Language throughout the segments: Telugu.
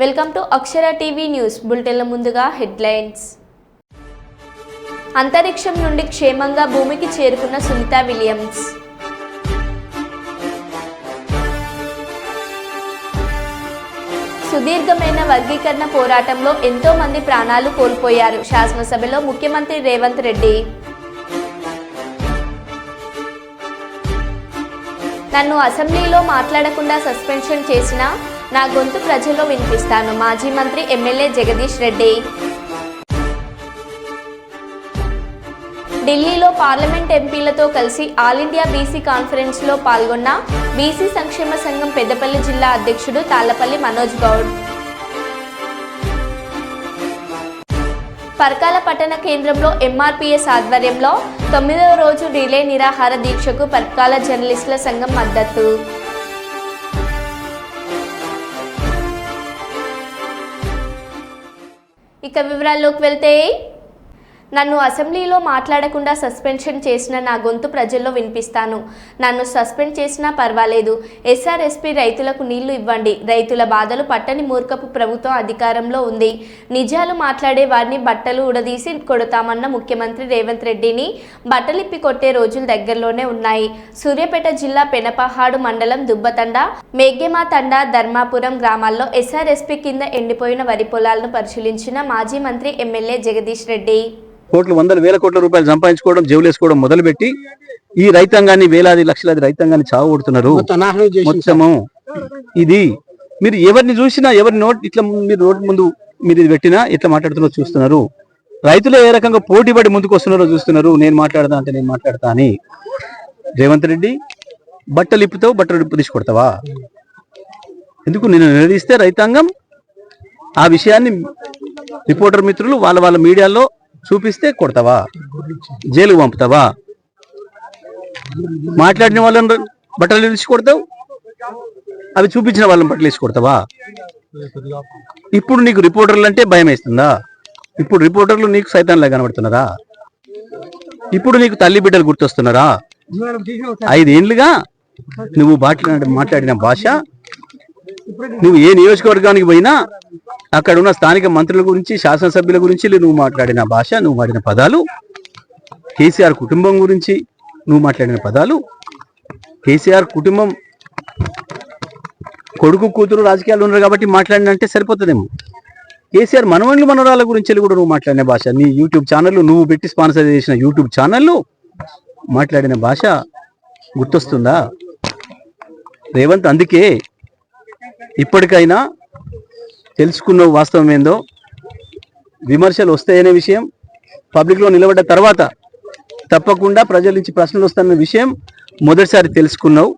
Welcome to Akshara TV news బులెటిన్ల ముందుగా హెడ్లైన్స్. అంతరిక్షం నుండి క్షేమంగా భూమికి చేరుకున్న సునీత విలియమ్స్. సుదీర్ఘమైన వర్గీకరణ పోరాటంలో ఎంతో మంది ప్రాణాలు కోల్పోయారు. శాసనసభలో ముఖ్యమంత్రి రేవంత్ రెడ్డి. నన్ను అసెంబ్లీలో మాట్లాడకుండా సస్పెన్షన్ చేసినా నా గొంతు ప్రజల్లో వినిపిస్తాను. మాజీ మంత్రి ఎమ్మెల్యే జగదీష్ రెడ్డి. ఢిల్లీలో పార్లమెంట్ ఎంపీలతో కలిసి ఆల్ ఇండియా బీసీ కాన్ఫరెన్స్లో పాల్గొన్న బీసీ సంక్షేమ సంఘం పెద్దపల్లి జిల్లా అధ్యక్షుడు తాళ్లపల్లి మనోజ్ గౌడ్. పరకాల పట్టణ కేంద్రంలో ఎంఆర్పీఎస్ ఆధ్వర్యంలో 9వ రోజు రిలే నిరాహార దీక్షకు పరకాల జర్నలిస్టుల సంఘం మద్దతు. ఇక వివరాల్లోకి వెళ్తే, నన్ను అసెంబ్లీలో మాట్లాడకుండా సస్పెన్షన్ చేసిన నా గొంతు ప్రజల్లో వినిపిస్తాను. నన్ను సస్పెండ్ చేసినా పర్వాలేదు. ఎస్ఆర్ఎస్పీ రైతులకు నీళ్లు ఇవ్వండి. రైతుల బాధలు పట్టని మూర్ఖపు ప్రభుత్వం అధికారంలో ఉంది. నిజాలు మాట్లాడే వారిని బట్టలు ఉడదీసి కొడతామన్న ముఖ్యమంత్రి రేవంత్ రెడ్డిని బట్టలిప్పి కొట్టే రోజులు దగ్గరలోనే ఉన్నాయి. సూర్యాపేట జిల్లా పెనపహాడు మండలం దుబ్బతండ, మేఘ్యమాతండ, ధర్మాపురం గ్రామాల్లో ఎస్ఆర్ఎస్పీ కింద ఎండిపోయిన వరి పొలాలను పరిశీలించిన మాజీ మంత్రి ఎమ్మెల్యే జగదీష్ రెడ్డి. కోట్లు, వందల వేల కోట్ల రూపాయలు సంపాదించుకోవడం, జేవులేసుకోవడం మొదలుపెట్టి ఈ రైతాంగాన్ని, వేలాది లక్షలాది రైతాంగాన్ని చావగొడుతున్నారు మొత్తము. ఇది మీరు ఎవరిని చూసినా, ఎవరి ఇట్లా మీరు రోడ్డు ముందు మీరు ఇది పెట్టినా ఎట్లా మాట్లాడుతున్నారో చూస్తున్నారు. రైతులు ఏ రకంగా పోటీపడి ముందుకు వస్తున్నారో చూస్తున్నారు. నేను మాట్లాడతా అంటే నేను మాట్లాడతా అని. రేవంత్ రెడ్డి, బట్టలు ఇప్పుతావు, బట్టలు ఇప్పు తీసుకొడతావా? ఎందుకు నేను నిలదీస్తే రైతాంగం ఆ విషయాన్ని రిపోర్టర్ మిత్రులు వాళ్ళ మీడియాలో చూపిస్తే కొడతావా? జైలుకు పంపుతావా? మాట్లాడిన వాళ్ళని బట్టలు వేసి కొడతావు, అవి చూపించిన వాళ్ళని బట్టలు వేసి కొడతావా? ఇప్పుడు నీకు రిపోర్టర్లు అంటే భయం వేస్తుందా? ఇప్పుడు రిపోర్టర్లు నీకు సైతాన్లా కనబడుతున్నారా? ఇప్పుడు నీకు తల్లి బిడ్డలు గుర్తొస్తున్నారా? 5 ఏళ్లుగా నువ్వు మాట్లాడిన భాష, నువ్వు ఏ నియోజకవర్గానికి పోయినా అక్కడ ఉన్న స్థానిక మంత్రుల గురించి, శాసనసభ్యుల గురించి నువ్వు మాట్లాడిన భాష, నువ్వు వాడిన పదాలు, కేసీఆర్ కుటుంబం గురించి నువ్వు మాట్లాడిన పదాలు, కేసీఆర్ కుటుంబం కొడుకు కూతురు రాజకీయాలు ఉన్నారు కాబట్టి మాట్లాడినంటే సరిపోతుందేమో. కేసీఆర్ మనవళ్ళు మనవరాల గురించి కూడా నువ్వు మాట్లాడిన భాష, నీ యూట్యూబ్ ఛానళ్ళు, నువ్వు పెట్టి స్పాన్సర్ చేసిన యూట్యూబ్ ఛానళ్ళు మాట్లాడిన భాష గుర్తొస్తుందా రేవంత్? అందుకే ఇప్పటికైనా తెలుసుకున్న వాస్తవం ఏందో, విమర్శలు వస్తాయనే విషయం పబ్లిక్లో నిలబడ్డ తర్వాత తప్పకుండా ప్రజల నుంచి ప్రశ్నలు వస్తాయన్న విషయం మొదటిసారి తెలుసుకున్నావు.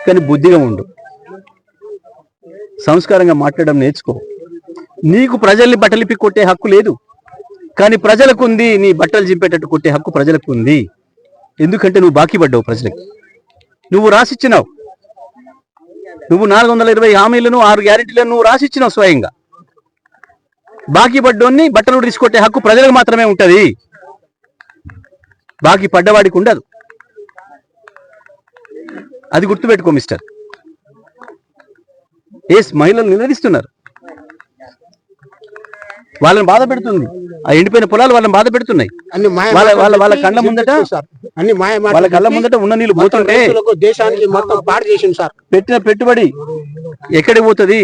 కానీ బుద్ధిగా ఉండు, సంస్కారంగా మాట్లాడడం నేర్చుకో. నీకు ప్రజల్ని బట్టలిప్పి కొట్టే హక్కు లేదు, కానీ ప్రజలకు ఉంది. నీ బట్టలు చింపేటట్టు కొట్టే హక్కు ప్రజలకు ఉంది. ఎందుకంటే నువ్వు బాకీ పడ్డావు ప్రజలకు. నువ్వు రాసిచ్చినావు. నువ్వు 420 హామీలను, 6 గ్యారెంటీలను నువ్వు రాసిచ్చినావు స్వయంగా. బాకీ పడ్డోన్ని బట్టలు తీసుకొట్టే హక్కు ప్రజలకు మాత్రమే ఉంటది, బాకీ పడ్డవాడికి ఉండదు. అది గుర్తుపెట్టుకో మిస్టర్. మహిళలు నిలదీస్తున్నారు, వాళ్ళని బాధ పెడుతుంది. ఆ ఎండిపోయిన పొలాలు వాళ్ళని బాధ పెడుతున్నాయి. వాళ్ళ కళ్ళ ముందట ఉన్న నీళ్ళు పోతుంటే దేశానికి మొత్తం పాడు చేసింది సార్. పెట్టిన పెట్టుబడి ఎక్కడికి పోతుంది?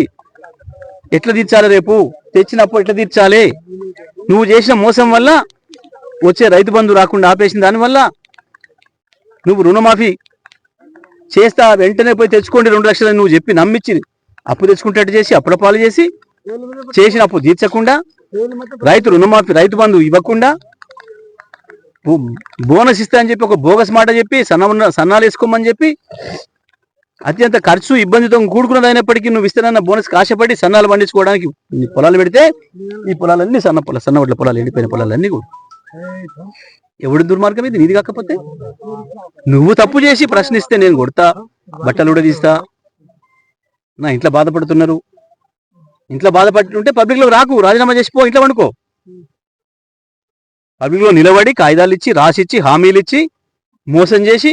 ఎట్లా తీర్చాలి? రేపు తెచ్చినప్పుడు ఎట్లా తీర్చాలి? నువ్వు చేసిన మోసం వల్ల వచ్చే రైతు బంధు రాకుండా ఆపేసిన దానివల్ల నువ్వు రుణమాఫీ చేస్తా వెంటనే పోయి తెచ్చుకోండి 2 లక్షలు నువ్వు చెప్పి నమ్మించి అప్పు తెచ్చుకుంటట్టు చేసి అప్పుల పాలు చేసిన అప్పు తీర్చకుండా, రైతు రుణమాఫీ, రైతు బంధు ఇవ్వకుండా, బోనస్ ఇస్తా అని చెప్పి ఒక బోగస్ మాట చెప్పి సన్నాలు వేసుకోమని చెప్పి, అత్యంత ఖర్చు ఇబ్బందితో కూడుకున్నది అయినప్పటికీ నువ్వు ఇస్తానన్న బోనస్ ఆశపడి సన్నాలు పండించుకోవడానికి పొలాలు పెడితే ఈ పొలాలన్నీ సన్నవడ్ల పొలాలు, ఎండిపోయిన పొలాలన్నీ కూడా. ఎవడి దుర్మార్గం ఇది? నీది కాకపోతే నువ్వు తప్పు చేసి ప్రశ్నిస్తే నేను కొడతా, బట్టలు కూడా తీస్తా. నా ఇంట్లో బాధపడుతున్నారు, ఇంట్లో బాధపడుతుంటే పబ్లిక్లో రాకు, రాజీనామా చేసిపో, ఇంట్లో వండుకో. పబ్లిక్లో నిలబడి కాగితాలు ఇచ్చి, రాసిచ్చి, హామీలు ఇచ్చి మోసం చేసి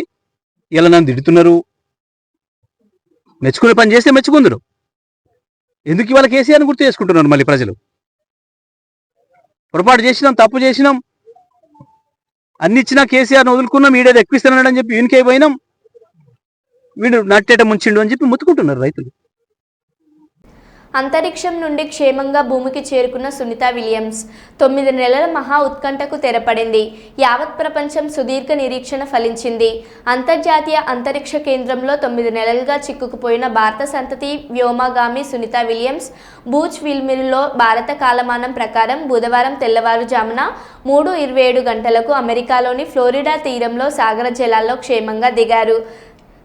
ఇలా నన్ను తిడుతున్నారు. మెచ్చుకునే పని చేస్తే మెచ్చుకుందరు. ఎందుకు ఇవాళ కేసీఆర్ని గుర్తు చేసుకుంటున్నారు మళ్ళీ ప్రజలు? పొరపాటు చేసినాం, తప్పు చేసినాం, అన్ని ఇచ్చినా కేసీఆర్ని వదులుకున్నాం, వీడేది ఎక్కిస్తున్నాడని చెప్పి వీనికే పోయినాం, వీడు నట్టేట ముంచిండు అని చెప్పి ముత్తుకుంటున్నారు రైతులు. అంతరిక్షం నుండి క్షేమంగా భూమికి చేరుకున్న సునీత విలియమ్స్ 9 నెలల మహా ఉత్కంఠకు తెరపడింది. యావత్ ప్రపంచం సుదీర్ఘ నిరీక్షణ ఫలించింది. అంతర్జాతీయ అంతరిక్ష కేంద్రంలో 9 నెలలుగా చిక్కుకుపోయిన భారత సంతతి వ్యోమగామి సునీత విలియమ్స్ బూచ్ విల్మిల్లో భారత కాలమానం ప్రకారం బుధవారం తెల్లవారుజామున 3:27 గంటలకు అమెరికాలోని ఫ్లోరిడా తీరంలో సాగర జలాల్లో క్షేమంగా దిగారు.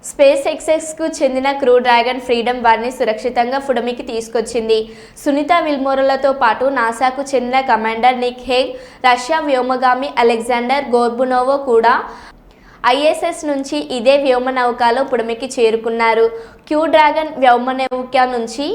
స్పేస్ ఎక్స్కు చెందిన క్రూ డ్రాగన్ ఫ్రీడమ్ వారిని సురక్షితంగా ఫుడమికి తీసుకొచ్చింది. సునీత విల్మోరలతో పాటు నాసాకు చెందిన కమాండర్ నిక్ హేగ్, రష్యా వ్యోమగామి అలెగ్జాండర్ గోర్బునోవో కూడా ఐఎస్ఎస్ నుంచి ఇదే వ్యోమనౌకలో పుడమికి చేరుకున్నారు. క్రూ డ్రాగన్ వ్యోమనౌక నుంచి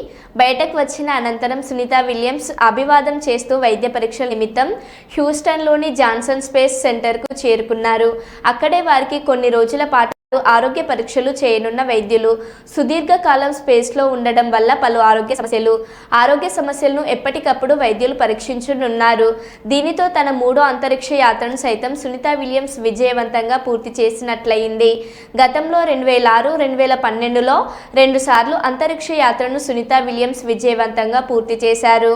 బయటకు వచ్చిన అనంతరం సునీత విలియమ్స్ అభివాదం చేస్తూ వైద్య పరీక్షల నిమిత్తం హ్యూస్టన్లోని జాన్సన్ స్పేస్ సెంటర్కు చేరుకున్నారు. అక్కడే వారికి కొన్ని రోజుల పాటు ఆరోగ్య పరీక్షలు చేయనున్న వైద్యులు. సుదీర్ఘకాలం స్పేస్లో ఉండడం వల్ల పలు ఆరోగ్య సమస్యలను ఎప్పటికప్పుడు వైద్యులు పరీక్షించనున్నారు. దీనితో తన 3వ అంతరిక్ష యాత్రను సైతం సునీత విలియమ్స్ విజయవంతంగా పూర్తి చేసినట్లయింది. గతంలో 2006, 2012లో 2 సార్లు అంతరిక్ష యాత్రను సునీత విలియమ్స్ విజయవంతంగా పూర్తి చేశారు.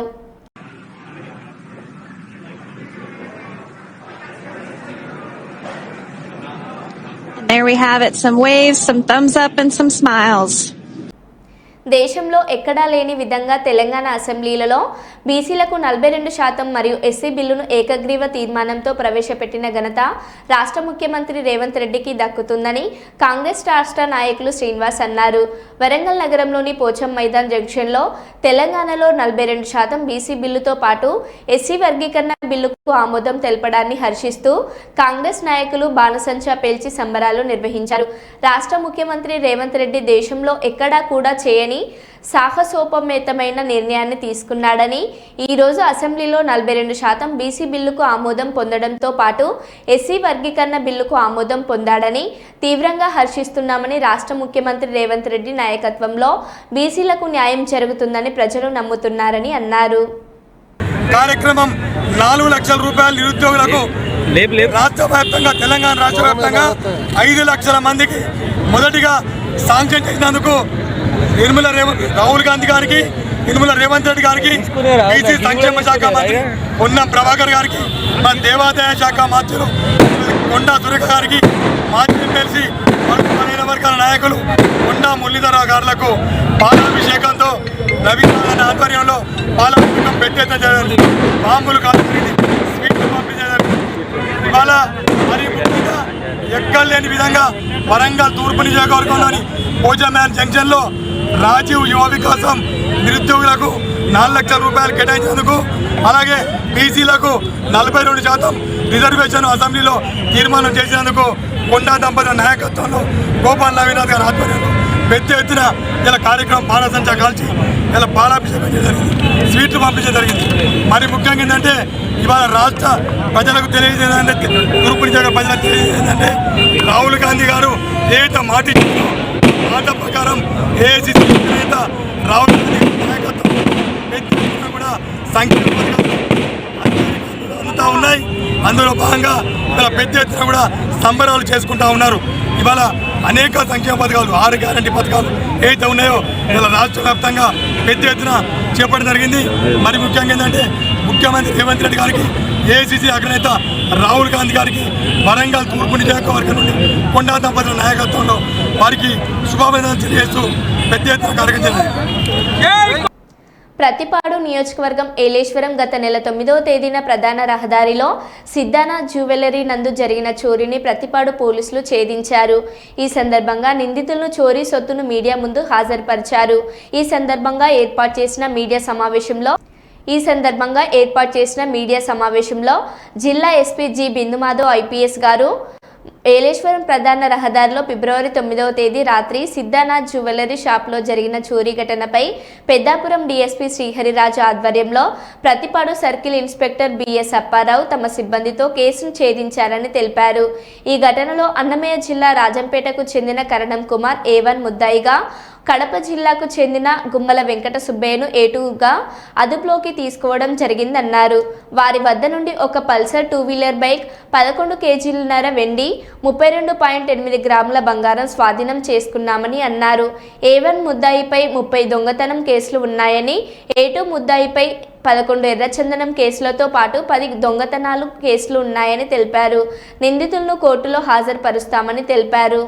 There we have it, some waves, some thumbs up and some smiles. దేశంలో ఎక్కడా లేని విధంగా తెలంగాణ అసెంబ్లీలలో బీసీలకు 42% మరియు ఎస్సీ బిల్లును ఏకగ్రీవ తీర్మానంతో ప్రవేశపెట్టిన ఘనత రాష్ట్ర ముఖ్యమంత్రి రేవంత్ రెడ్డికి దక్కుతుందని కాంగ్రెస్ రాష్ట్ర నాయకులు శ్రీనివాస్ అన్నారు. వరంగల్ నగరంలోని పోచం మైదాన్ జంక్షన్లో తెలంగాణలో 42% బీసీ బిల్లుతో పాటు ఎస్సీ వర్గీకరణ బిల్లుకు ఆమోదం తెలపడాన్ని హర్షిస్తూ కాంగ్రెస్ నాయకులు బాణసంచా పేల్చి సంబరాలు నిర్వహించారు. రాష్ట్ర ముఖ్యమంత్రి రేవంత్ రెడ్డి దేశంలో ఎక్కడా కూడా చేయని సాహసోపేతమైన నిర్ణయాన్ని తీసుకున్నాడని, ఈరోజు అసెంబ్లీలో 42% బీసీ బిల్లుకు ఆమోదం పొందడంతో పాటు ఎస్సీ వర్గీకరణ బిల్లుకు ఆమోదం పొందాడని తీవ్రంగా హర్షిస్తున్నామని, రాష్ట్ర ముఖ్యమంత్రి రేవంత్ రెడ్డి నాయకత్వంలో బీసీలకు న్యాయం జరుగుతుందని ప్రజలు నమ్ముతున్నారని అన్నారు. కార్యక్రమం 4 లక్షల రూపాయలు నిరుద్యోగులకు రాష్ట్ర వ్యాప్తంగా, తెలంగాణ రాష్ట్ర వ్యాప్తంగా 5 లక్షల మందికి మొదటిగా శాంక్షన్ చేసినందుకు రాహుల్ గాంధీ గారికి, నిర్మల రేవంత్ రెడ్డి గారికి, బీసీ సంక్షేమ శాఖ మంత్రి పొన్నం ప్రభాకర్ గారికి, మన దేవాదాయ శాఖ మంత్రులు కొండా సురేఖ గారికి, మాజీ ఎమ్మెల్సీ బలైన వర్గాల నాయకులు కొండా మురళీధర గారులకు పాలాభిషేకంతో రవీంద్ర ఆధ్వర్యంలో పాలాభిషేకం పెట్టేయడం జరిగింది. బాంబులు కాల్చింది, స్వీట్లు పంపించడం. ఇవాళ మరి ముఖ్యంగా ఎక్కడ లేని విధంగా వరంగల్ తూర్పు నియోజకవర్గంలోని పోజమ్యాన్ జంక్షన్లో రాజీవ్ యువ వికాసం నిరుద్యోగులకు 4 లక్షల రూపాయలు కేటాయించేందుకు, అలాగే బీసీలకు 42% రిజర్వేషన్ అసెంబ్లీలో తీర్మానం చేసేందుకు కొండా దంపతుల నాయకత్వంలో గోపాల్ నవీనాథ్ గారి ఆధ్వర్యంలో పెద్ద ఎత్తున ఇలా కార్యక్రమం బాణసంచా కాల్చి ఇలా పాలాభిషేకం జరిగింది, స్వీట్లు పంపించడం జరిగింది. మరి ముఖ్యంగా ఏంటంటే ఇవాళ రాష్ట్ర ప్రజలకు తెలియజేదంటే, తూర్పు నియోజకవర్గ ప్రజలకు తెలియజేదంటే, రాహుల్ గాంధీ గారు ఏదైతే మాట ఇచ్చిందో మాట ప్రకారం ఏఐసీసీ నేత రాహుల్ గాంధీ నాయకత్వం కూడా సంక్షేమ పథకాలు అందుతూ ఉన్నాయి. అందులో భాగంగా ఇలా పెద్ద ఎత్తున కూడా సంబరాలు చేసుకుంటూ ఉన్నారు. ఇవాళ అనేక సంక్షేమ పథకాలు, 6 గ్యారంటీ పథకాలు ఏవైతే ఉన్నాయో ఇలా రాష్ట్ర వ్యాప్తంగా పెద్ద ఎత్తున చేపట్టడం జరిగింది. మరి ముఖ్యంగా ఏంటంటే ముఖ్యమంత్రి రేవంత్ రెడ్డి గారికి, ఏఐసీసీ అగ్రనేత రాహుల్ గాంధీ గారికి వరంగల్ తూర్పు నియోజకవర్గం నుండి కొండా దంపతుల నాయకత్వంలో వారికి శుభాభినందనలు తెలియజేస్తూ పెద్ద ఎత్తున కార్యక్రమం జరిగింది. ప్రతిపాడు నియోజకవర్గం ఏలేశ్వరం గత నెల 9వ తేదీన ప్రధాన రహదారిలో సిద్ధానా జ్యువెలరీ నందు జరిగిన చోరీని ప్రతిపాడు పోలీసులు ఛేదించారు. ఈ సందర్భంగా నిందితులను చోరీ సొత్తును మీడియా ముందు హాజరుపరిచారు. ఈ సందర్భంగా ఏర్పాటు చేసిన మీడియా సమావేశంలో జిల్లా ఎస్పీ జి బిందుమాధవ్ ఐపీఎస్ గారు ఏలేశ్వరం ప్రధాన రహదారిలో ఫిబ్రవరి 9వ తేదీ రాత్రి సిద్ధానాథ్ జ్యువెలరీ షాప్లో జరిగిన చోరీ ఘటనపై పెద్దాపురం డీఎస్పీ శ్రీహరిరాజు ఆధ్వర్యంలో Prathipadu circle inspector BS Apparao తమ సిబ్బందితో కేసును ఛేదించారని తెలిపారు. ఈ ఘటనలో అన్నమయ్య జిల్లా రాజంపేటకు చెందిన కరణం కుమార్ A1 ముద్దాయిగా, కడప జిల్లాకు చెందిన గుమ్మల వెంకట సుబ్బయ్యను ఏటుగా అదుపులోకి తీసుకోవడం జరిగిందన్నారు. వారి వద్ద నుండి ఒక పల్సర్ 2-వీలర్ బైక్, 11 కేజీలన్నర వెండి, 32.8 గ్రాముల బంగారం స్వాధీనం చేసుకున్నామని అన్నారు. A1 ముద్దాయిపై 30 దొంగతనం కేసులు ఉన్నాయని, A2 ముద్దాయిపై 11 ఎర్రచందనం కేసులతో పాటు 10 దొంగతనాలు కేసులు ఉన్నాయని తెలిపారు. నిందితులను కోర్టులో హాజరుపరుస్తామని తెలిపారు.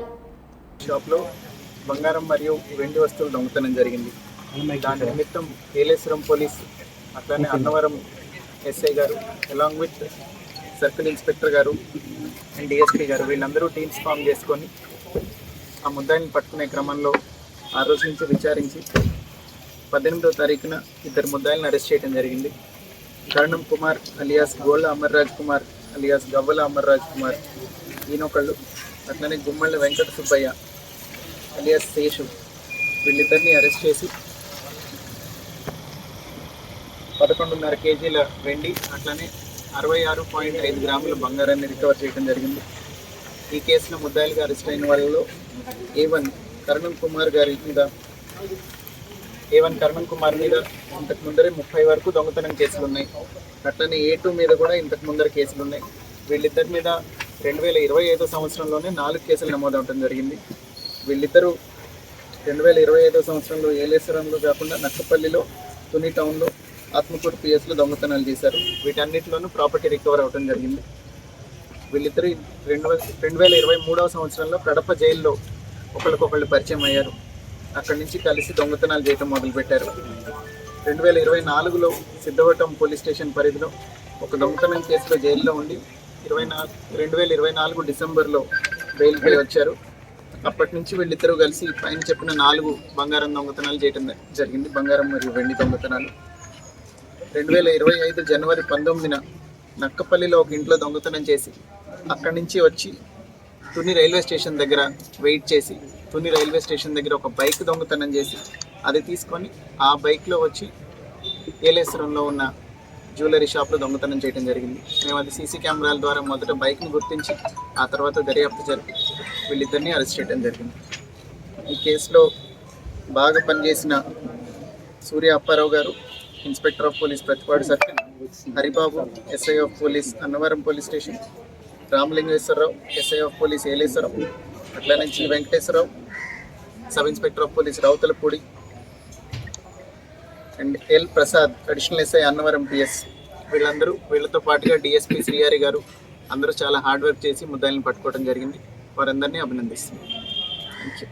షాప్లో బంగారం మరియు వెండి వస్తువులు దొంగతనం జరిగింది. దాని నిమిత్తం ఏలేశ్వరం పోలీస్, అట్లానే అన్నవరం ఎస్ఐ గారు, అలాంగ్ విత్ సర్కిల్ ఇన్స్పెక్టర్ గారు అండ్ డిఎస్పీ గారు వీళ్ళందరూ టీమ్స్ ఫామ్ చేసుకొని ఆ ముద్దాయిని పట్టుకునే క్రమంలో ఆ రోజు నుంచి విచారించి 18వ తారీఖున 2 ముద్దాయిలను అరెస్ట్ చేయడం జరిగింది. కరణం కుమార్ అలియాస్ గోళ్ళ అమర్రాజ్ కుమార్ అలియాస్ గవ్వల అమర్రాజ్ కుమార్ ఈయనొకళ్ళు, అట్లనే గుమ్మళ్ళ వెంకట సుబ్బయ్య అలియాస్ శేషు వీళ్ళిద్దరిని అరెస్ట్ చేసి 11.5 కేజీల వెండి అట్లనే 66.5 గ్రాముల బంగారాన్ని రికవర్ చేయడం జరిగింది. ఈ కేసులో ముద్దాయిలుగా అరెస్ట్ అయిన వాళ్ళలో A1 కరణం కుమార్ మీద ఇంతకు ముందరే 30 వరకు దొంగతనం కేసులు ఉన్నాయి. అట్లనే A2 మీద కూడా ఇంతకు ముందర కేసులు ఉన్నాయి. వీళ్ళిద్దరి మీద 2025 సంవత్సరంలోనే 4 కేసులు నమోదవడం జరిగింది. వీళ్ళిద్దరూ 2025 సంవత్సరంలో ఏలేశ్వరంలో కాకుండా నక్కపల్లిలో, తుని టౌన్లో, ఆత్మకూరు పిఎస్లో దొంగతనాలు చేశారు. వీటన్నిటిలోనూ ప్రాపర్టీ రికవర్ అవ్వడం జరిగింది. వీళ్ళిద్దరు 2023 సంవత్సరంలో కడప జైల్లో ఒకరికొకళ్ళు పరిచయం అయ్యారు. అక్కడి నుంచి కలిసి దొంగతనాలు చేయడం మొదలుపెట్టారు. 2024లో సిద్ధవటం పోలీస్ స్టేషన్ పరిధిలో ఒక దొంగతనం కేసులో జైల్లో ఉండి 2024 డిసెంబర్లో బెయిల్పై వచ్చారు. అప్పటి నుంచి వీళ్ళిద్దరూ కలిసి పైన చెప్పిన 4 బంగారం దొంగతనాలు చేయడం జరిగింది. బంగారం మరియు వెండి దొంగతనాలు. 2025 జనవరి 19న నక్కపల్లిలో ఒక ఇంట్లో దొంగతనం చేసి అక్కడి నుంచి వచ్చి తుని రైల్వే స్టేషన్ దగ్గర వెయిట్ చేసి, తుని రైల్వే స్టేషన్ దగ్గర ఒక బైక్ దొంగతనం చేసి అది తీసుకొని ఆ బైక్లో వచ్చి ఏలేశ్వరంలో ఉన్న జ్యువెలరీ షాప్లో దొంగతనం చేయడం జరిగింది. మేము అది సీసీ కెమెరాల ద్వారా మొదట బైక్ని గుర్తించి ఆ తర్వాత దర్యాప్తు జరిపి వీళ్ళిద్దరిని అరెస్ట్ చేయడం జరిగింది. ఈ కేసులో బాగా పనిచేసిన Surya Apparao garu, inspector of police Prathipadu circle, Haribabu SI of police Annavaram police station, Ramalingeswararao SI of police Yeleswaram, అట్లా నుంచి Venkateswararao sub inspector of police Ravutulapudi and L Prasad additional SI Annavaram PS వీళ్ళతో పాటుగా డిఎస్పీ శ్రీహరి గారు అందరూ చాలా హార్డ్ వర్క్ చేసి ముద్దాయిలను పట్టుకోవడం జరిగింది. వారందరినీ అభినందిస్తున్నాను. Thank you.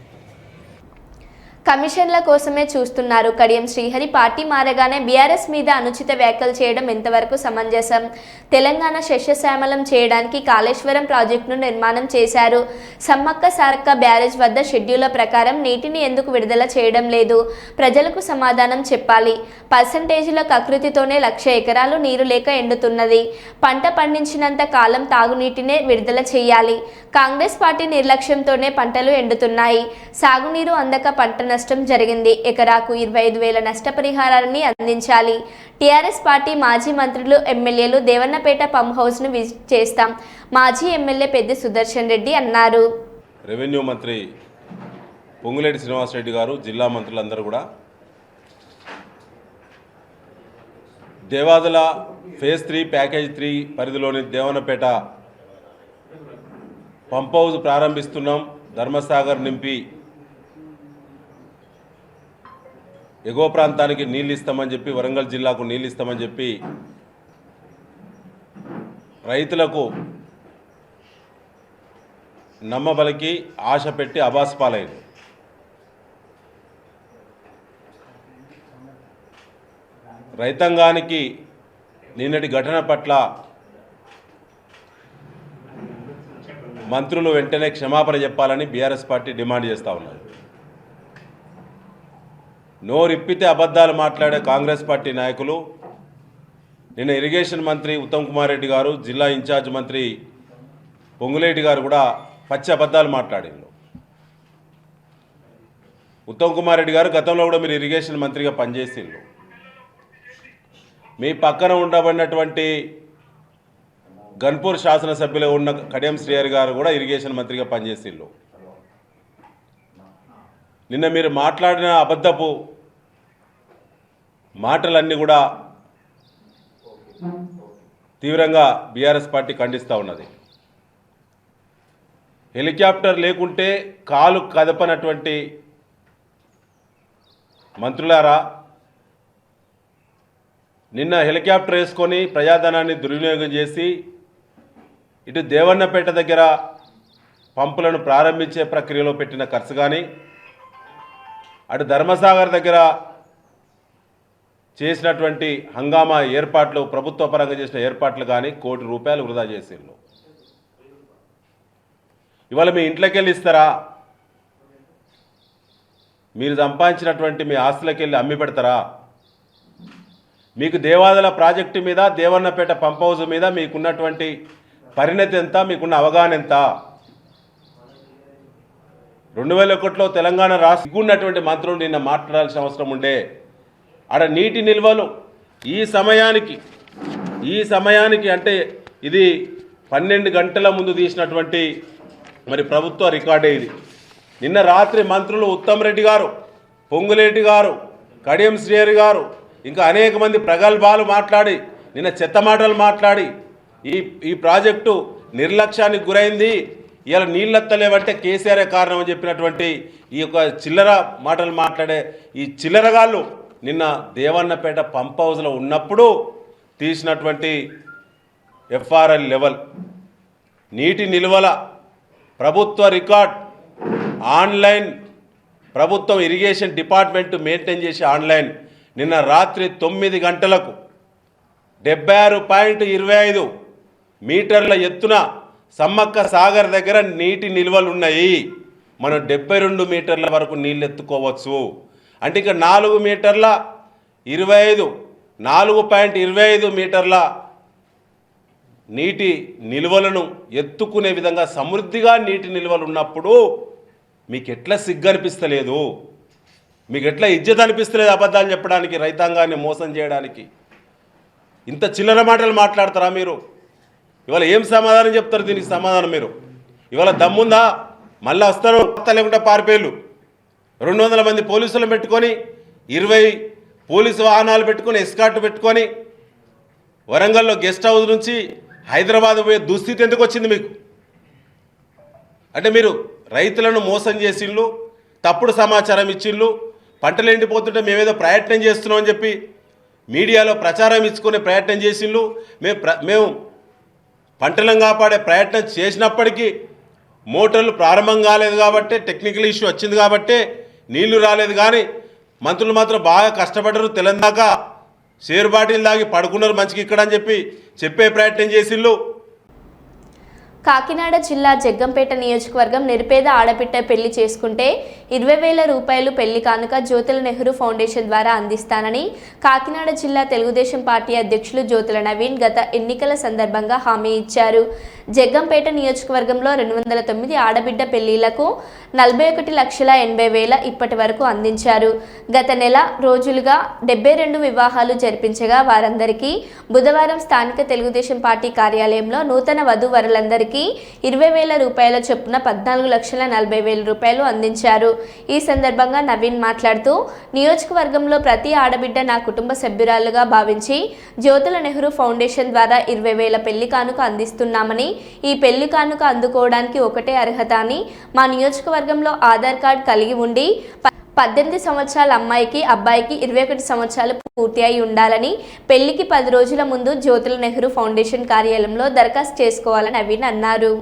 కమిషన్ల కోసమే చూస్తున్నారు. కడియం శ్రీహరి పార్టీ మారగానే బీఆర్ఎస్ మీద అనుచిత వ్యాఖ్యలు చేయడం ఎంతవరకు సమంజసం? తెలంగాణ శస్యశ్యామలం చేయడానికి కాళేశ్వరం ప్రాజెక్టును నిర్మాణం చేశారు. సమ్మక్క సారక్క బ్యారేజ్ వద్ద షెడ్యూళ్ల ప్రకారం నీటిని ఎందుకు విడుదల చేయడం లేదు? ప్రజలకు సమాధానం చెప్పాలి. పర్సంటేజీల కకృతితోనే 1,00,000 ఎకరాలు నీరు లేక ఎండుతున్నది. పంట పండించినంత కాలం తాగునీటినే విడుదల చేయాలి. కాంగ్రెస్ పార్టీ నిర్లక్ష్యంతోనే పంటలు ఎండుతున్నాయి. సాగునీరు అందక పంట నష్టం జరిగింది. ఎకరాకు 25,000 నష్టపరిహారాన్ని అందించాలి. టీఆర్ఎస్ పార్టీ మాజీ మంత్రులు, ఎమ్మెల్యేలు దేవన్నపేట పంప్ హౌస్ను విజిట్ చేస్తాం. మాజీ ఎమ్మెల్యే పెద్ది సుదర్శన్ రెడ్డి అన్నారు. రెవెన్యూ మంత్రి పొంగులేటి శ్రీనివాసరెడ్డి గారు, జిల్లా మంత్రులందరూ కూడా దేవాదుల ఫేజ్ 3 ప్యాకేజ్ 3 పరిధిలోని దేవన్నపేట పంప్ హౌస్ ప్రారంభిస్తున్నాం. ధర్మసాగర్ నింపి ఎగువ ప్రాంతానికి నీళ్ళు ఇస్తామని చెప్పి, వరంగల్ జిల్లాకు నీళ్ళు ఇస్తామని చెప్పి రైతులకు నమ్మబలికి ఆశ పెట్టి అబాస్పాలైంది. రైతాంగానికి నిన్నటి ఘటన పట్ల మంత్రులు వెంటనే క్షమాపణ చెప్పాలని బీఆర్ఎస్ పార్టీ డిమాండ్ చేస్తూ ఉన్నారు. నోరిప్పితే అబద్ధాలు మాట్లాడే కాంగ్రెస్ పార్టీ నాయకులు నిన్న ఇరిగేషన్ మంత్రి ఉత్తమ్ కుమార్ రెడ్డి గారు, జిల్లా ఇన్ఛార్జ్ మంత్రి పొంగులేటి గారు కూడా పచ్చి అబద్ధాలు మాట్లాడారు. ఉత్తమ్ కుమార్ రెడ్డి గారు గతంలో కూడా మీరు ఇరిగేషన్ మంత్రిగా పనిచేసిండ్రు. మీ పక్కన ఉండబడినటువంటి గన్పూర్ శాసనసభ్యులు ఉన్న కడియం శ్రీహరి గారు కూడా ఇరిగేషన్ మంత్రిగా పనిచేసిండ్రు. నిన్న మీరు మాట్లాడిన అబద్ధపు మాటలన్నీ కూడా తీవ్రంగా బీఆర్ఎస్ పార్టీ ఖండిస్తూ ఉన్నది. హెలికాప్టర్ లేకుంటే కాలు కదపనటువంటి మంత్రులారా, నిన్న హెలికాప్టర్ వేసుకొని ప్రజాధనాన్ని దుర్వినియోగం చేసి ఇటు దేవన్నపేట దగ్గర పంపులను ప్రారంభించే ప్రక్రియలో పెట్టిన ఖర్చు కానీ, అటు ధర్మసాగర్ దగ్గర చేసినటువంటి హంగామా ఏర్పాట్లు, ప్రభుత్వ పరంగా చేసిన ఏర్పాట్లు కానీ ₹1 కోటి వృధా చేసిండ్రు. ఇవాళ మీ ఇంట్లోకి వెళ్ళి ఇస్తారా? మీరు సంపాదించినటువంటి మీ ఆస్తులకి వెళ్ళి అమ్మి పెడతారా? మీకు దేవాదుల ప్రాజెక్టు మీద, దేవన్నపేట పంప్ హౌస్ మీద మీకున్నటువంటి పరిణతి ఎంత, మీకున్న అవగాహన ఎంత? 2001లో తెలంగాణ రాష్ట్రం ఉన్నటువంటి మంత్రులు నిన్న మాట్లాడాల్సిన అవసరం ఉండే. ఆడ నీటి నిల్వలు ఈ సమయానికి అంటే ఇది 12 గంటల ముందు తీసినటువంటి మరి ప్రభుత్వ రికార్డే ఇది. నిన్న రాత్రి మంత్రులు ఉత్తమ్ రెడ్డి గారు, పొంగులేటి గారు, కడియం శ్రీహరి గారు, ఇంకా అనేక మంది ప్రగల్భాలు మాట్లాడి, నిన్న చెత్త మాటలు మాట్లాడి ఈ ప్రాజెక్టు నిర్లక్ష్యానికి గురైంది, ఇలా నీళ్ళెత్తలేవంటే కేసీఆరే కారణం అని చెప్పినటువంటి ఈ యొక్క చిల్లర మాటలు మాట్లాడే ఈ చిల్లరగాళ్ళు నిన్న దేవన్నపేట పంప్ హౌస్లో ఉన్నప్పుడు తీసినటువంటి ఎఫ్ఆర్ఎల్ లెవెల్ నీటి నిల్వల ప్రభుత్వ రికార్డ్ ఆన్లైన్, ప్రభుత్వం ఇరిగేషన్ డిపార్ట్మెంట్ మెయింటైన్ చేసే ఆన్లైన్ నిన్న రాత్రి 9 గంటలకు 76.25 మీటర్ల ఎత్తున సమ్మక్క సాగర్ దగ్గర నీటి నిల్వలు ఉన్నాయి. మనం 72 మీటర్ల వరకు నీళ్ళు ఎత్తుకోవచ్చు. అంటే ఇక 4.25 మీటర్ల నీటి నిల్వలను ఎత్తుకునే విధంగా సమృద్ధిగా నీటి నిల్వలు ఉన్నప్పుడు మీకు ఎట్లా సిగ్గు అనిపిస్తలేదు? మీకు ఎట్లా ఇజ్జత్ అనిపిస్తలేదు అబద్ధాలు చెప్పడానికి, రైతాంగాన్ని మోసం చేయడానికి? ఇంత చిల్లర మాటలు మాట్లాడతారా మీరు? ఇవాళ ఏం సమాధానం చెప్తారు దీనికి? సమాధానం మీరు ఇవాళ దమ్ముందా? మళ్ళీ వస్తారు లేకుండా పారిపోయారు. 200 మంది పోలీసులను పెట్టుకొని, 20 పోలీసు వాహనాలు పెట్టుకొని, ఎస్కార్ట్ పెట్టుకొని వరంగల్లో గెస్ట్ హౌస్ నుంచి హైదరాబాద్ పోయే దుస్థితి ఎందుకు వచ్చింది మీకు? అంటే మీరు రైతులను మోసం చేసిళ్ళు, తప్పుడు సమాచారం ఇచ్చిళ్ళు, పంటలు ఎండిపోతుంటే మేమేదో ప్రయత్నం చేస్తున్నాం అని చెప్పి మీడియాలో ప్రచారం ఇచ్చుకునే ప్రయత్నం చేసిళ్ళు. మేము పంటలను కాపాడే ప్రయత్నం చేసినప్పటికీ మోటార్లు ప్రారంభం కాలేదు కాబట్టి, టెక్నికల్ ఇష్యూ వచ్చింది కాబట్టి నీళ్లు రాలేదు. కానీ మంత్రులు మాత్రం బాగా కష్టపడ్డారు, తెలంగాణ షేర్ బాటిల్ తాగి పడుకున్నారు మంచిగా ఇక్కడ అని చెప్పే ప్రయత్నం చేసిళ్ళు. కాకినాడ జిల్లా జగ్గంపేట నియోజకవర్గం నిరుపేద ఆడబిడ్డ పెళ్లి చేసుకుంటే 20,000 రూపాయలు పెళ్లి కానుక జ్యోతుల నెహ్రూ ఫౌండేషన్ ద్వారా అందిస్తానని కాకినాడ జిల్లా తెలుగుదేశం పార్టీ అధ్యక్షులు జ్యోతుల నవీన్ గత ఎన్నికల సందర్భంగా హామీ ఇచ్చారు. జగ్గంపేట నియోజకవర్గంలో 209 ఆడబిడ్డ పెళ్లిళ్లకు 41,80,000 ఇప్పటి వరకు అందించారు. గత నెల రోజులుగా 72 వివాహాలు జరిపించగా వారందరికీ బుధవారం స్థానిక తెలుగుదేశం పార్టీ కార్యాలయంలో నూతన వధూవరులందరికీ 20,000 రూపాయల చొప్పున 14,40,000 రూపాయలు అందించారు. ఈ సందర్భంగా నవీన్ మాట్లాడుతూ, నియోజకవర్గంలో ప్రతి ఆడబిడ్డ నా కుటుంబ సభ్యురాలుగా భావించి జ్యోతుల నెహ్రూ ఫౌండేషన్ ద్వారా 20,000 పెళ్లి కానుక అందిస్తున్నామని, ఈ పెళ్లి కానుక అందుకోవడానికి ఒకటే అర్హత అని, మా నియోజకవర్గంలో ఆధార్ కార్డు కలిగి ఉండి 18 సంవత్సరాల అమ్మాయికి, అబ్బాయికి 21 సంవత్సరాలు పూర్తి అయి ఉండాలని, పెళ్లికి 10 రోజుల ముందు జ్యోతుల నెహ్రూ ఫౌండేషన్ కార్యాలయంలో దరఖాస్తు చేసుకోవాలని నవీన్ అన్నారు.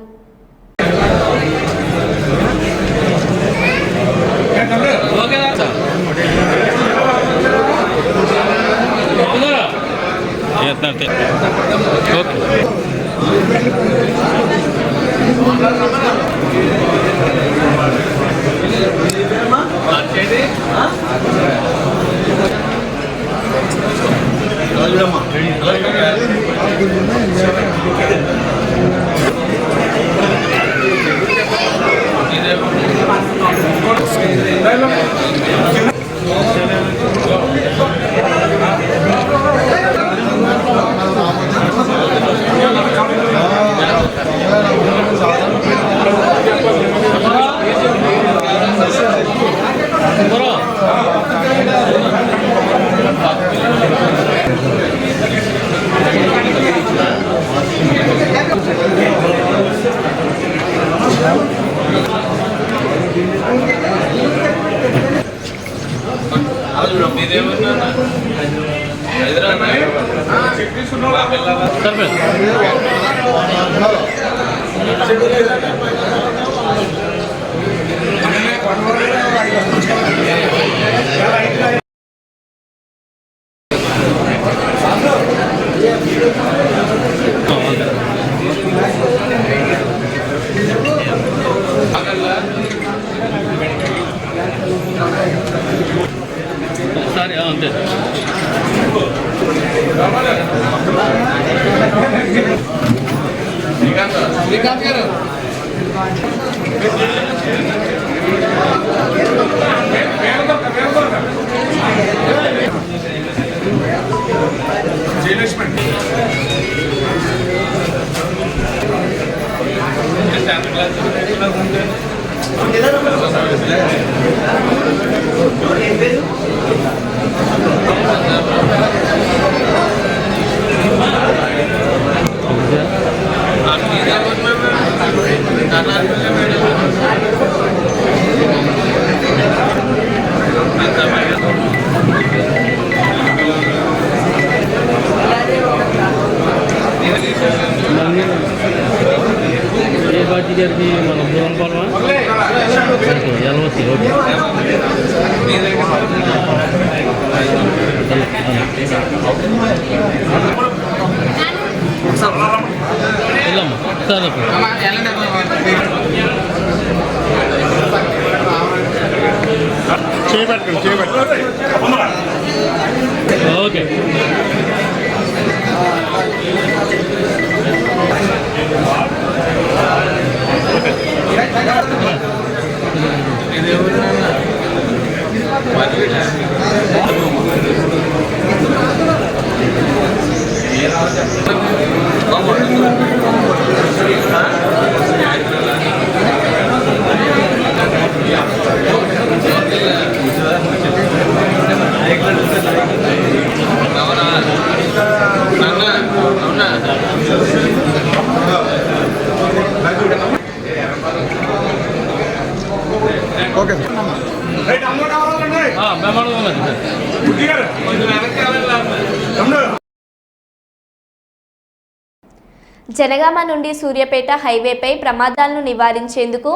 జనగామ నుండి సూర్యాపేట హైవేపై ప్రమాదాలను నివారించేందుకు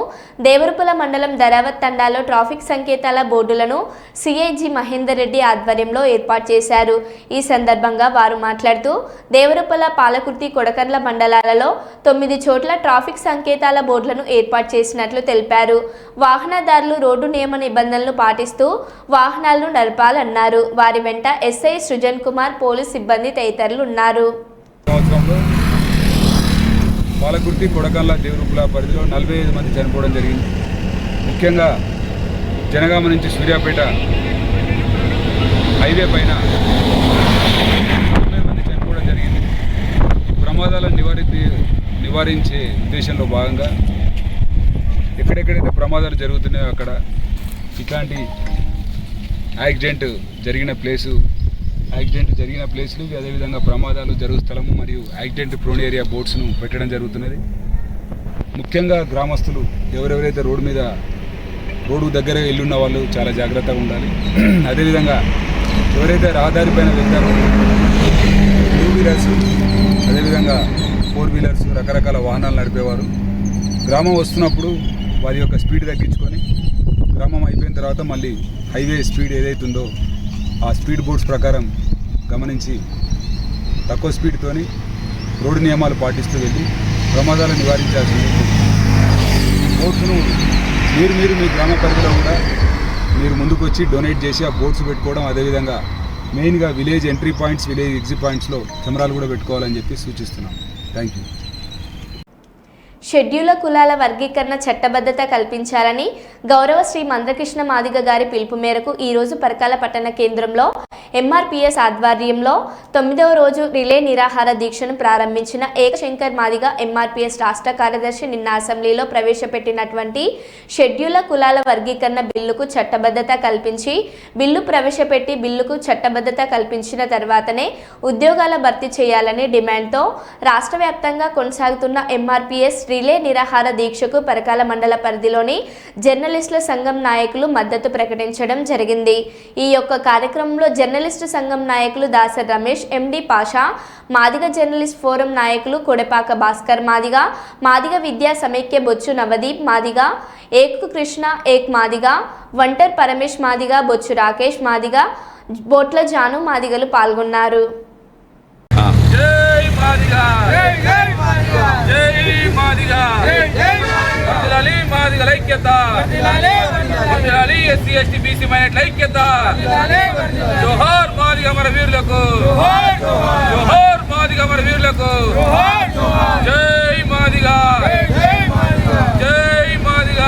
దేవరపుల మండలం ధరావత్ తండాలో ట్రాఫిక్ సంకేతాల బోర్డులను సిఐజి మహేందర్ రెడ్డి ఆధ్వర్యంలో ఏర్పాటు చేశారు. ఈ సందర్భంగా వారు మాట్లాడుతూ దేవరపుల, పాలకుర్తి, కొడకర్ల మండలాలలో 9 చోట్ల ట్రాఫిక్ సంకేతాల బోర్డులను ఏర్పాటు చేసినట్లు తెలిపారు. వాహనదారులు రోడ్డు నియమ నిబంధనలు పాటిస్తూ వాహనాలను నడపాలన్నారు. వారి వెంట ఎస్ఐ సృజన్ కుమార్, పోలీస్ సిబ్బంది తదితరులు ఉన్నారు. పాలకుర్తి, కొడకల్ల, దేవరూపుల పరిధిలో 45 మంది చనిపోవడం జరిగింది. ముఖ్యంగా జనగామ నుంచి సూర్యాపేట హైవే పైన 40 మంది చనిపోవడం జరిగింది. ప్రమాదాలను నివారించే ఉద్దేశంలో భాగంగా ఎక్కడెక్కడైతే ప్రమాదాలు జరుగుతున్నాయో అక్కడ ఇట్లాంటి యాక్సిడెంట్ జరిగిన ప్లేసులు అదేవిధంగా ప్రమాదాలు జరుగు స్థలము మరియు యాక్సిడెంట్ ప్రోన్ ఏరియా బోర్డ్స్ను పెట్టడం జరుగుతున్నది. ముఖ్యంగా గ్రామస్తులు ఎవరెవరైతే రోడ్డు దగ్గర ఇల్లున్న వాళ్ళు చాలా జాగ్రత్తగా ఉండాలి. అదేవిధంగా ఎవరైతే రహదారి పైన వెళ్తారో 2 వీలర్స్ అదేవిధంగా 4 వీలర్స్ రకరకాల వాహనాలు నడిపేవారు గ్రామం వస్తున్నప్పుడు వారి యొక్క స్పీడ్ తగ్గించుకొని గ్రామం అయిపోయిన తర్వాత మళ్ళీ హైవే స్పీడ్ ఏదైతుందో ఆ స్పీడ్ బోర్డ్స్ ప్రకారం గమనించి తక్కువ స్పీడ్తోని రోడ్డు నియమాలు పాటిస్తూ వెళ్ళి ప్రమాదాలను నివారించాల్సింది. బోట్స్ను మీరు మీ గ్రామ పరిధిలో కూడా మీరు ముందుకు వచ్చి డొనేట్ చేసి ఆ బోట్స్ పెట్టుకోవడం, అదేవిధంగా మెయిన్గా village entry points, village exit పాయింట్స్లో కెమెరాలు కూడా పెట్టుకోవాలని చెప్పి సూచిస్తున్నాం. Thank you. షెడ్యూల కులాల వర్గీకరణ చట్టబద్ధత కల్పించాలని గౌరవ శ్రీ మందకృష్ణ మాదిగ గారి పిలుపు మేరకు ఈరోజు పరకాల పట్టణ కేంద్రంలో ఎంఆర్పీఎస్ ఆధ్వర్యంలో 9వ రోజు రిలే నిరాహార దీక్షను ప్రారంభించిన ఏకశంకర్ మాదిగ ఎంఆర్పీఎస్ రాష్ట్ర కార్యదర్శి నిన్న అసెంబ్లీలో ప్రవేశపెట్టినటువంటి షెడ్యూల కులాల వర్గీకరణ బిల్లుకు చట్టబద్ధత కల్పించి బిల్లుకు చట్టబద్ధత కల్పించిన తర్వాతనే ఉద్యోగాల భర్తీ చేయాలని డిమాండ్తో రాష్ట్ర వ్యాప్తంగా కొనసాగుతున్న ఎంఆర్పీఎస్ రిలే నిరాహార దీక్షకు పరకాల మండల పరిధిలోని జర్నలిస్టుల సంఘం నాయకులు మద్దతు ప్రకటించడం జరిగింది. ఈ యొక్క కార్యక్రమంలో జర్నలిస్టు సంఘం నాయకులు దాసర్ రమేష్, ఎండి పాషా, మాదిగ జర్నలిస్ట్ ఫోరం నాయకులు కొడపాక భాస్కర్ మాదిగ, మాదిగ విద్యా సమైక్య బొచ్చు నవదీప్ మాదిగ, ఏక్ కృష్ణ ఏక్ మాదిగ, వంటర్ పరమేష్ మాదిగ, బొచ్చు రాకేష్ మాదిగ, బోట్ల జాను మాదిగలు పాల్గొన్నారు. ఎస్సీ ఎస్టీ బీసీ మైనారిటీల ఐక్యత, జోహార్ మాదిగ అమర వీరులకు, జోహార్ మాదిగ అమర వీరులకు, జై మాదిగ, జై మాదిగ,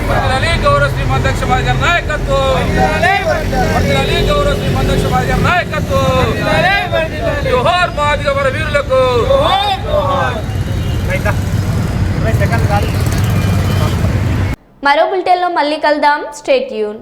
వర్ధిల్లాలి గౌరవ శ్రీమంత అధ్యక్ష మాదిగ గారి నాయకత్వం, వర్ధిల్లాలి గౌరవ శ్రీమంత అధ్యక్ష మాదిగ గారి నాయకత్వం, జోహార్ మాదిగ అమర వీరులకు. మరో బులెటిన్లో మళ్ళీ కలుద్దాం. Stay tune.